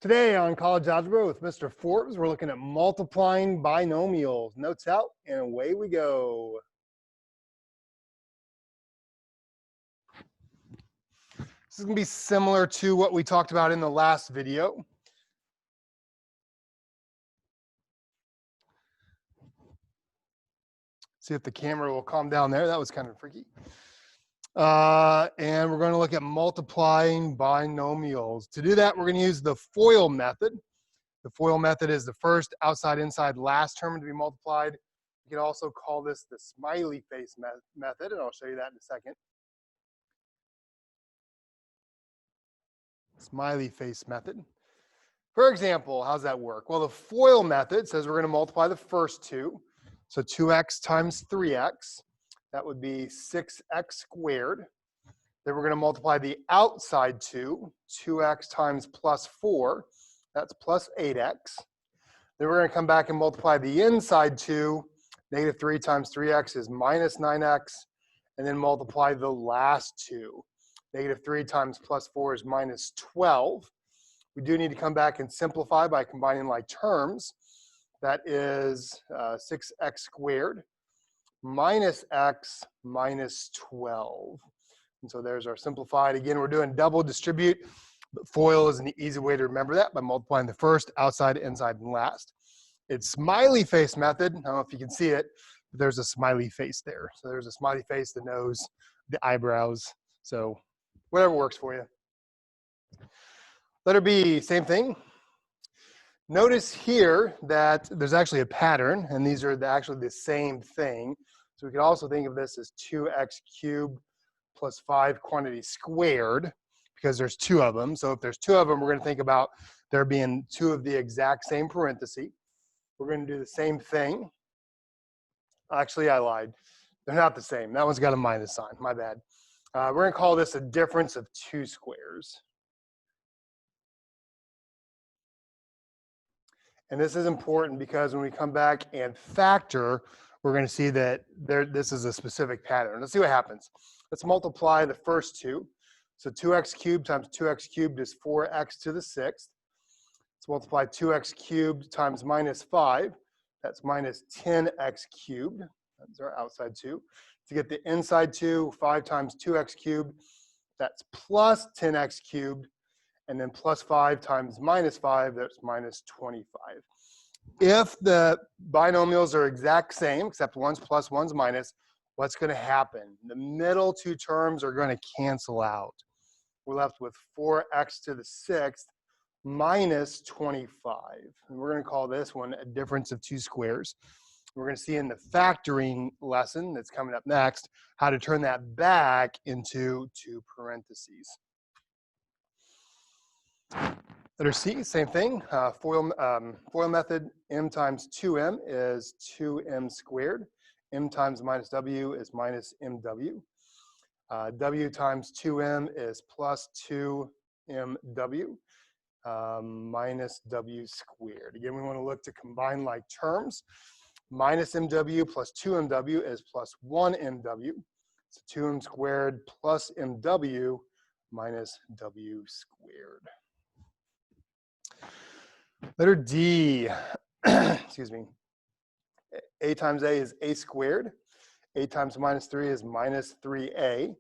Today on College Algebra with Mr. Forbes, we're looking at multiplying binomials. Notes out, and away we go. This is going to be similar to what we talked about in the last video. See if the camera will calm down there. That was kind of freaky. And we're going to look at multiplying binomials. To do that, we're going to use the FOIL method. The FOIL method is the first, outside, inside, last term to be multiplied. You can also call this the smiley face method, and I'll show you that in a second. Smiley face method. For example, how's that work? Well, the FOIL method says we're going to multiply the first two. So 2x times 3x, that would be 6x squared. Then we're going to multiply the outside two, 2x times plus 4, that's plus 8x. Then we're going to come back and multiply the inside two, negative 3 times 3x is minus 9x, and then multiply the last two. Negative 3 times plus 4 is minus 12. We do need to come back and simplify by combining like terms. That is 6x squared minus x minus 12. And so there's our simplified. Again, we're doing double distribute, but FOIL is an easy way to remember that by multiplying the first, outside, inside, and last. It's smiley face method. I don't know if you can see it, but there's a smiley face there. So there's a smiley face, the nose, the eyebrows. So whatever works for you. Letter B, same thing. Notice here that there's actually a pattern, and these are actually the same thing. So we can also think of this as 2x cubed plus 5 quantity squared, because there's two of them. So if there's two of them, we're going to think about there being two of the exact same parentheses. We're going to do the same thing. Actually, I lied. They're not the same. That one's got a minus sign. My bad. We're going to call this a difference of two squares. And this is important because when we come back and factor, we're going to see that this is a specific pattern. Let's see what happens. Let's multiply the first two. So 2x cubed times 2x cubed is 4x to the 6th. Let's multiply 2x cubed times minus 5. That's minus 10x cubed. That's our outside two. To get the inside two, 5 times 2x cubed, that's plus 10x cubed. And then plus 5 times minus 5, that's minus 25. If the binomials are exact same, except one's plus, one's minus, what's going to happen? The middle two terms are going to cancel out. We're left with 4x to the 6th minus 25. And we're going to call this one a difference of two squares. We're going to see in the factoring lesson that's coming up next how to turn that back into two parentheses. Letter C, same thing. FOIL method, m times 2m is 2m squared. M times minus w is minus mw. W times 2m is plus 2mw minus w squared. Again, we want to look to combine like terms. Minus mw plus 2mw is plus 1mw. So 2m squared plus mw minus w squared. Letter D, excuse me. A times a is a squared. A times minus 3 is minus 3a.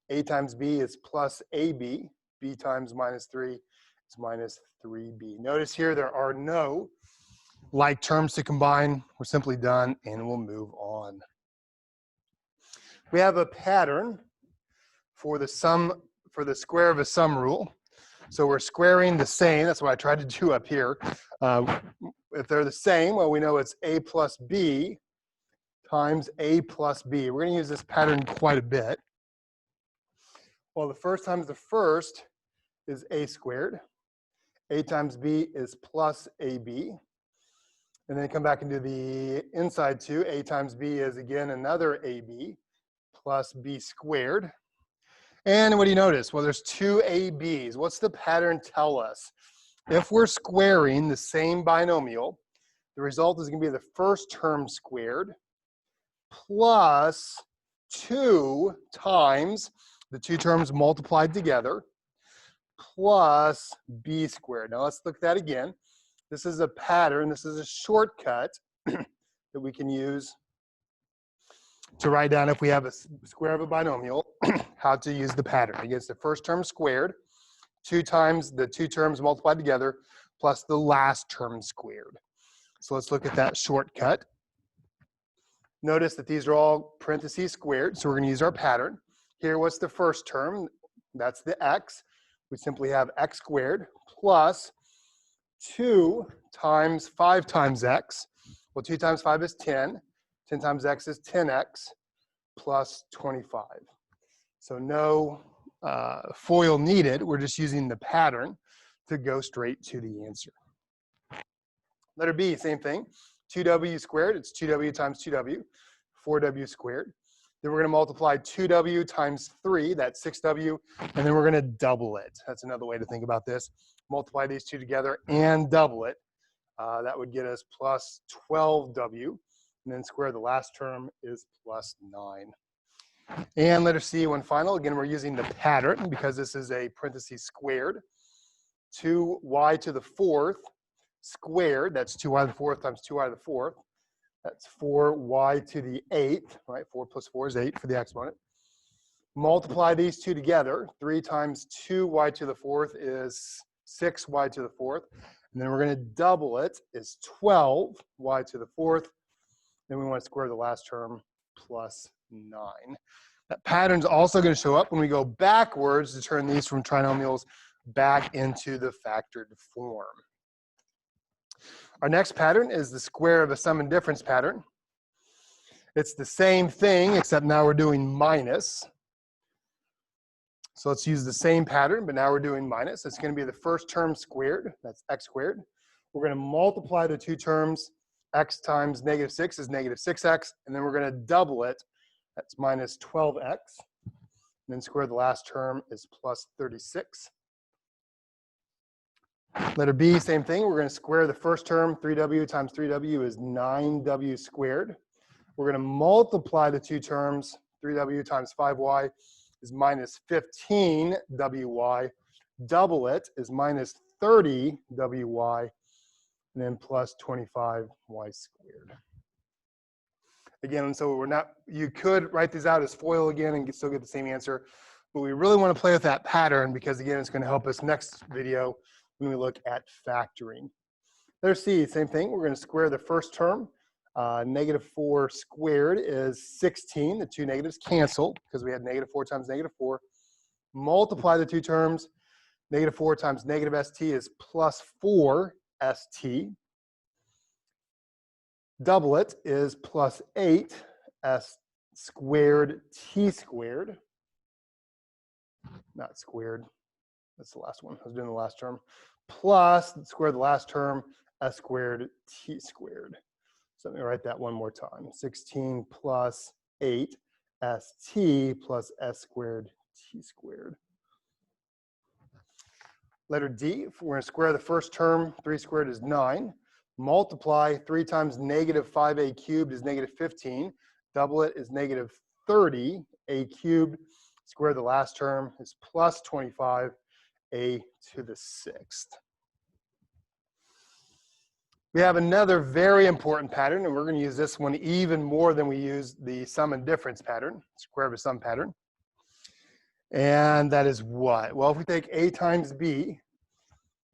A times b is plus ab. B times minus 3 is minus 3b. Notice here there are no like terms to combine. We're simply done and we'll move on. We have a pattern for the sum, for the square of a sum rule. So we're squaring the same. That's what I tried to do up here. If they're the same, well, we know it's a plus b times a plus b. We're going to use this pattern quite a bit. Well, the first times the first is a squared. A times b is plus ab. And then come back and do the inside two. A times b is, again, another ab plus b squared. And what do you notice? Well, there's two ABs. What's the pattern tell us? If we're squaring the same binomial, the result is going to be the first term squared plus 2 times the two terms multiplied together plus b squared. Now let's look at that again. This is a pattern. This is a shortcut that we can use to write down if we have a square of a binomial, how to use the pattern. Again, it's the first term squared, 2 times the 2 terms multiplied together, plus the last term squared. So let's look at that shortcut. Notice that these are all parentheses squared, so we're going to use our pattern. Here, what's the first term? That's the x. We simply have x squared plus 2 times 5 times x. Well, 2 times 5 is 10. 10 times x is 10x plus 25. So no FOIL needed. We're just using the pattern to go straight to the answer. Letter B, same thing. 2w squared, it's 2w times 2w, 4w squared. Then we're going to multiply 2w times 3, that's 6w, and then we're going to double it. That's another way to think about this. Multiply these two together and double it. That would get us plus 12w, and then square the last term is plus 9. And letter C, one final. Again, we're using the pattern because this is a parentheses squared. 2y to the 4th squared, that's 2y to the 4th times 2y to the 4th. That's 4y to the 8th, right? 4 plus 4 is 8 for the exponent. Multiply these two together. 3 times 2y to the 4th is 6y to the 4th. And then we're going to double it, is 12y to the 4th. Then we want to square the last term plus 9. That pattern's also going to show up when we go backwards to turn these from trinomials back into the factored form. Our next pattern is the square of a sum and difference pattern. It's the same thing, except now we're doing minus. So let's use the same pattern, but now we're doing minus. It's going to be the first term squared, that's x squared. We're going to multiply the two terms. X times negative 6 is negative 6x, and then we're going to double it. That's minus 12x. And then square the last term is plus 36. Letter B, same thing. We're going to square the first term. 3w times 3w is 9w squared. We're going to multiply the two terms. 3w times 5y is minus 15wy. Double it is minus 30wy. And then plus 25y squared. Again, so we're not, you could write these out as FOIL again and still get the same answer. But we really want to play with that pattern because, again, it's going to help us next video when we look at factoring. Letter C, same thing. We're going to square the first term. Negative 4 squared is 16. The two negatives cancel because we had negative 4 times negative 4. Multiply the two terms. Negative 4 times negative st is plus 4st. Double it is plus 8s squared t squared. Not squared. That's the last one. I was doing the last term. Plus, square the last term, s squared t squared. So let me write that one more time. 16 plus 8 st plus s squared t squared. Letter D, if we're going to square the first term, 3 squared is 9. Multiply 3 times negative 5a cubed is negative 15. Double it is negative 30. A cubed, square the last term is plus 25. A to the 6th. We have another very important pattern, and we're going to use this one even more than we use the sum and difference pattern, square of a sum pattern. And that is what? Well, if we take a times b,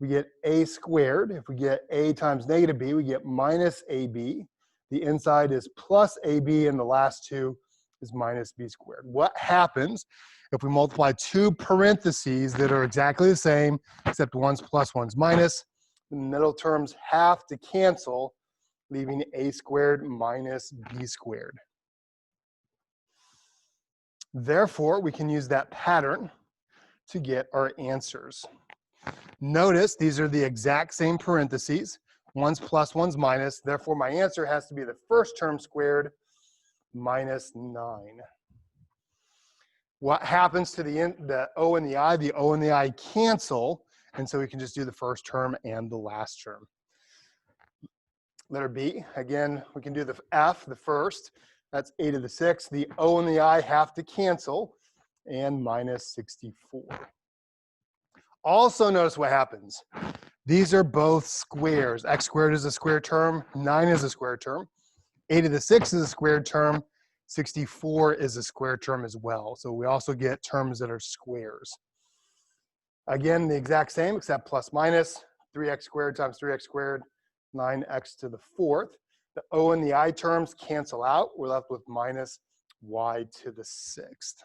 we get a squared. If we get a times negative b, we get minus ab. The inside is plus ab, and the last two is minus b squared. What happens if we multiply two parentheses that are exactly the same, except one's plus, one's minus? The middle terms have to cancel, leaving a squared minus b squared. Therefore, we can use that pattern to get our answers. Notice these are the exact same parentheses. One's plus, one's minus. Therefore, my answer has to be the first term squared minus 9. What happens to the O and the I? The O and the I cancel, and so we can just do the first term and the last term. Letter B, again, we can do the F, the first. That's a to the 6th. The O and the I have to cancel, and minus 64. Also notice what happens. These are both squares. X squared is a square term, 9 is a square term, 8 to the 6 is a square term, 64 is a square term as well. So we also get terms that are squares. Again, the exact same except plus minus, 3x squared times 3x squared, 9x to the 4th. The O and the I terms cancel out. We're left with minus y to the 6th.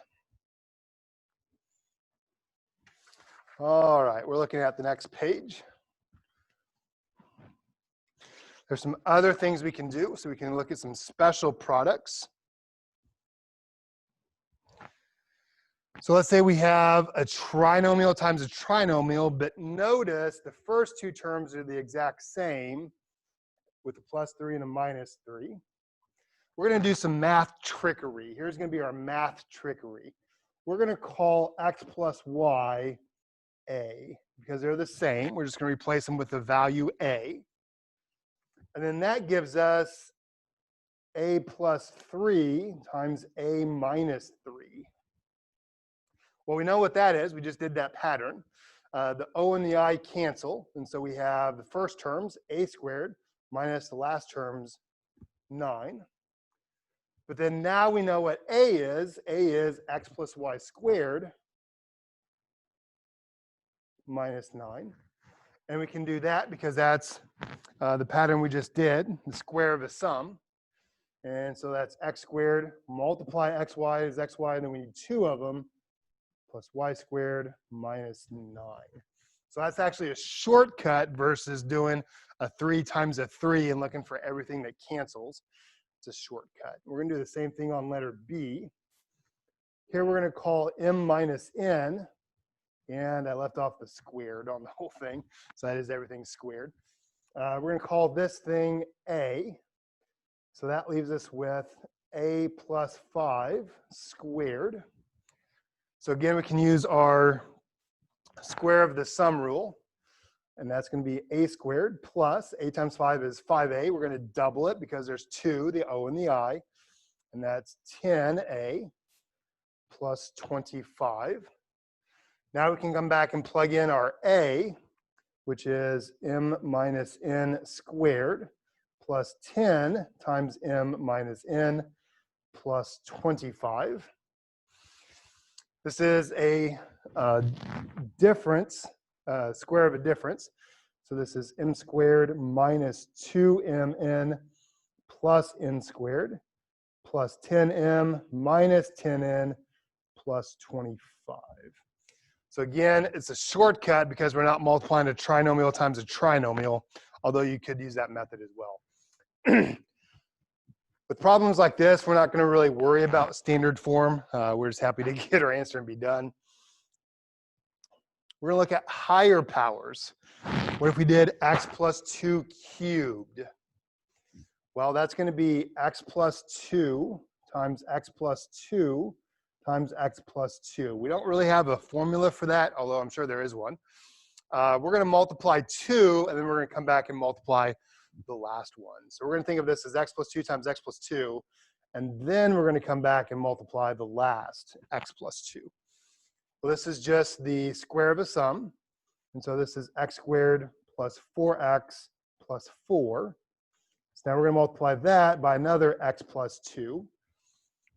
All right, we're looking at the next page. There's some other things we can do. So we can look at some special products. So let's say we have a trinomial times a trinomial, but notice the first two terms are the exact same with a plus 3 and a minus 3. We're going to do some math trickery. Here's going to be our math trickery. We're going to call x plus y a because they're the same. We're just going to replace them with the value a. And then that gives us a plus 3 times a minus 3. Well, we know what that is. We just did that pattern. The O and the I cancel. And so we have the first terms, a squared, minus the last terms, 9. But then now we know what a is. A is x plus y squared minus 9. And we can do that because that's the pattern we just did, the square of a sum. And so that's x squared, multiply xy is xy, and then we need 2 of them, plus y squared minus 9. So that's actually a shortcut versus doing a 3 times a 3 and looking for everything that cancels. It's a shortcut. We're going to do the same thing on letter B. Here we're going to call m minus n, and I left off the squared on the whole thing, so that is everything squared. We're going to call this thing a, so that leaves us with a plus 5 squared. So again, we can use our square of the sum rule, and that's going to be a squared plus a times 5 is 5a. We're going to double it because there's 2, the O and the I, and that's 10a plus 25. Now we can come back and plug in our a, which is m minus n squared plus 10 times m minus n plus 25. This is a difference, square of a difference. So this is m squared minus 2mn plus n squared plus 10m minus 10n plus 25. So again, it's a shortcut because we're not multiplying a trinomial times a trinomial, although you could use that method as well. With problems like this, we're not going to really worry about standard form. We're just happy to get our answer and be done. We're going to look at higher powers. What if we did x plus 2 cubed? Well, that's going to be x plus 2 times x plus 2 times x plus 2. We don't really have a formula for that, although I'm sure there is one. We're going to multiply 2, and then we're going to come back and multiply the last one. So we're going to think of this as x plus 2 times x plus 2, and then we're going to come back and multiply the last x plus 2. Well, this is just the square of a sum, and so this is x squared plus 4x plus 4. So now we're going to multiply that by another x plus 2.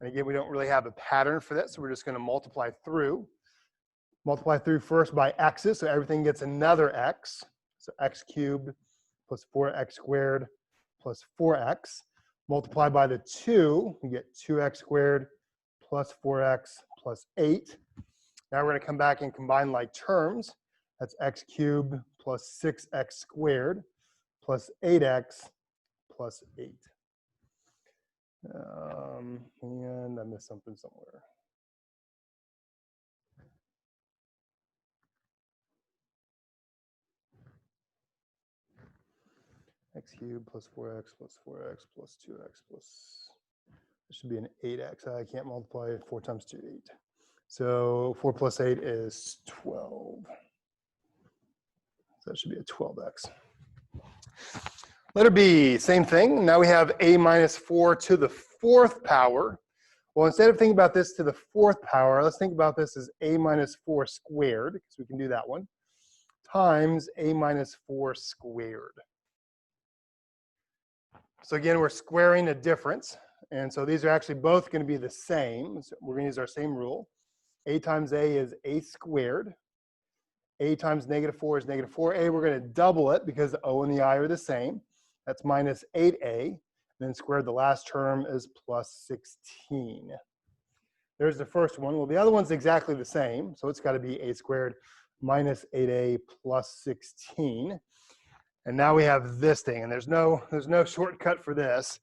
And again, we don't really have a pattern for this, so we're just going to multiply through. Multiply through first by x's, so everything gets another x. So x cubed plus 4x squared plus 4x. Multiply by the 2, we get 2x squared plus 4x plus 8. Now we're going to come back and combine like terms. That's x cubed plus 6x squared plus 8x plus 8. And I missed something somewhere. X cubed plus 4x plus 4x plus 2x plus, it should be an 8x. I can't multiply 4 times 2, 8. So 4 plus 8 is 12. So that should be a 12x. Letter B, same thing. Now we have a minus 4 to the 4th power. Well, instead of thinking about this to the 4th power, let's think about this as a minus 4 squared, because we can do that one. times a minus 4 squared. So again, we're squaring a difference. And so these are actually both going to be the same. So we're going to use our same rule. A times a is a squared. A times negative 4 is negative 4a. We're going to double it because the o and the I are the same. That's minus 8a. And then squared, the last term is plus 16. There's the first one. Well, the other one's exactly the same. So it's got to be a squared minus 8a plus 16. And now we have this thing. And there's no shortcut for this.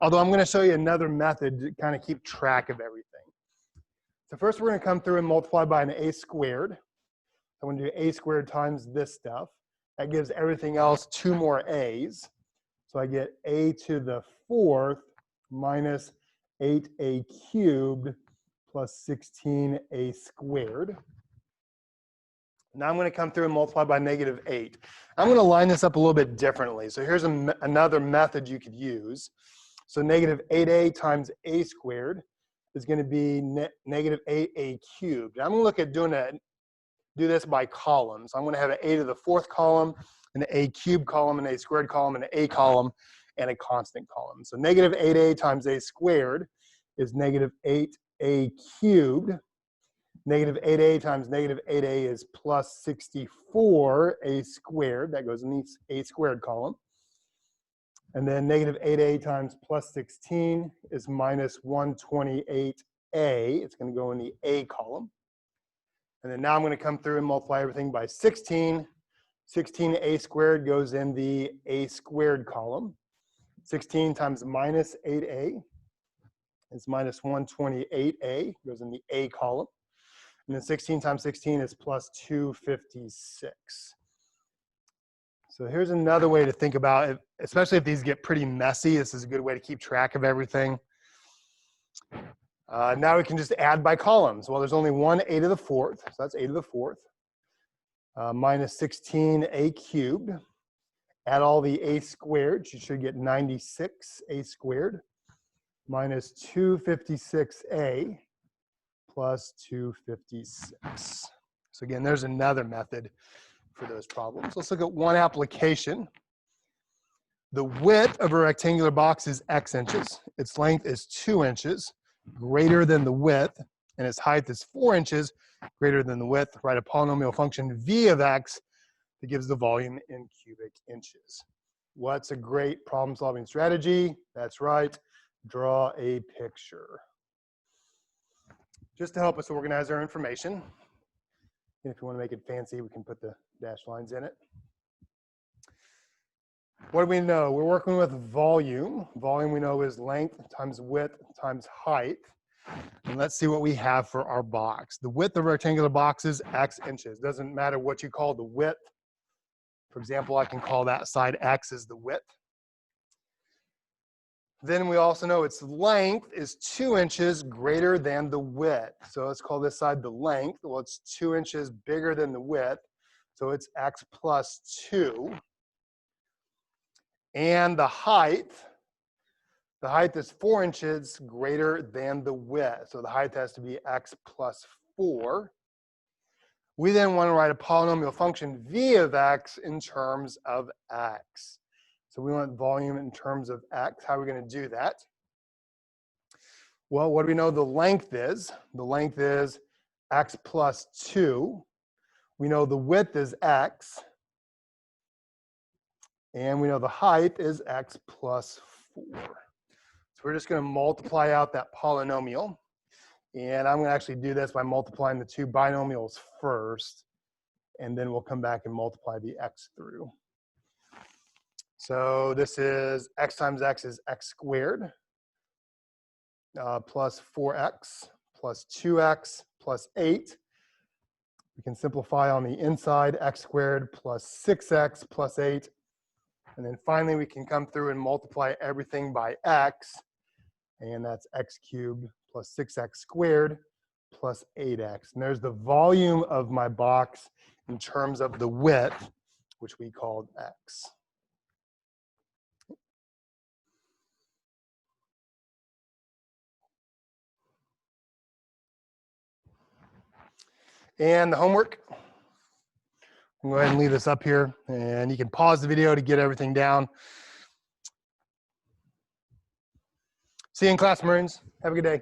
Although I'm going to show you another method to kind of keep track of everything. So first we're going to come through and multiply by an a squared. I'm going to do a squared times this stuff. That gives everything else 2 more a's. So I get a to the 4th minus 8a cubed plus 16a squared. Now I'm going to come through and multiply by negative 8. I'm going to line this up a little bit differently. So here's another method you could use. So negative 8a times a squared is going to be negative 8a cubed. I'm going to look at do this by columns. I'm going to have an a to the 4th column, an a cubed column, an a squared column, and an a column, and a constant column. So negative 8a times a squared is negative 8a cubed. Negative 8a times negative 8a is plus 64a squared. That goes in the a squared column. And then negative 8a times plus 16 is minus 128a. It's going to go in the a column. And then now I'm going to come through and multiply everything by 16. 16a squared goes in the a squared column. 16 times minus 8a is minus 128a, goes in the a column. And then 16 times 16 is plus 256. So here's another way to think about it, especially if these get pretty messy. This is a good way to keep track of everything. Now we can just add by columns. Well, there's only one a to the 4th, so that's a to the 4th, minus 16a cubed. Add all the a squared, you should get 96a squared, minus 256a plus 256. So again, there's another method for those problems. Let's look at one application. The width of a rectangular box is x inches. Its length is 2 inches, greater than the width, and its height is 4 inches, greater than the width. Write a polynomial function v of x that gives the volume in cubic inches. What's a great problem-solving strategy? That's right, draw a picture. Just to help us organize our information. And if you want to make it fancy, we can put the dashed lines in it. What do we know? We're working with volume. Volume we know is length times width times height. And let's see what we have for our box. The width of a rectangular box is x inches. Doesn't matter what you call the width. For example, I can call that side x as the width. Then we also know its length is 2 inches greater than the width. So let's call this side the length. Well, it's 2 inches bigger than the width. So it's x plus 2. And the height is 4 inches greater than the width. So the height has to be x plus 4. We then want to write a polynomial function v of x in terms of x. So we want volume in terms of x. How are we going to do that? Well, what do we know the length is? The length is x plus 2. We know the width is x. And we know the height is x plus 4. So we're just going to multiply out that polynomial. And I'm going to actually do this by multiplying the two binomials first. And then we'll come back and multiply the x through. So this is x times x is x squared plus 4x plus 2x plus 8. We can simplify on the inside, x squared plus 6x plus 8. And then finally, we can come through and multiply everything by x. And that's x cubed plus 6x squared plus 8x. And there's the volume of my box in terms of the width, which we called x. And the homework, I'm going to go ahead and leave this up here, and you can pause the video to get everything down. See you in class, Marines. Have a good day.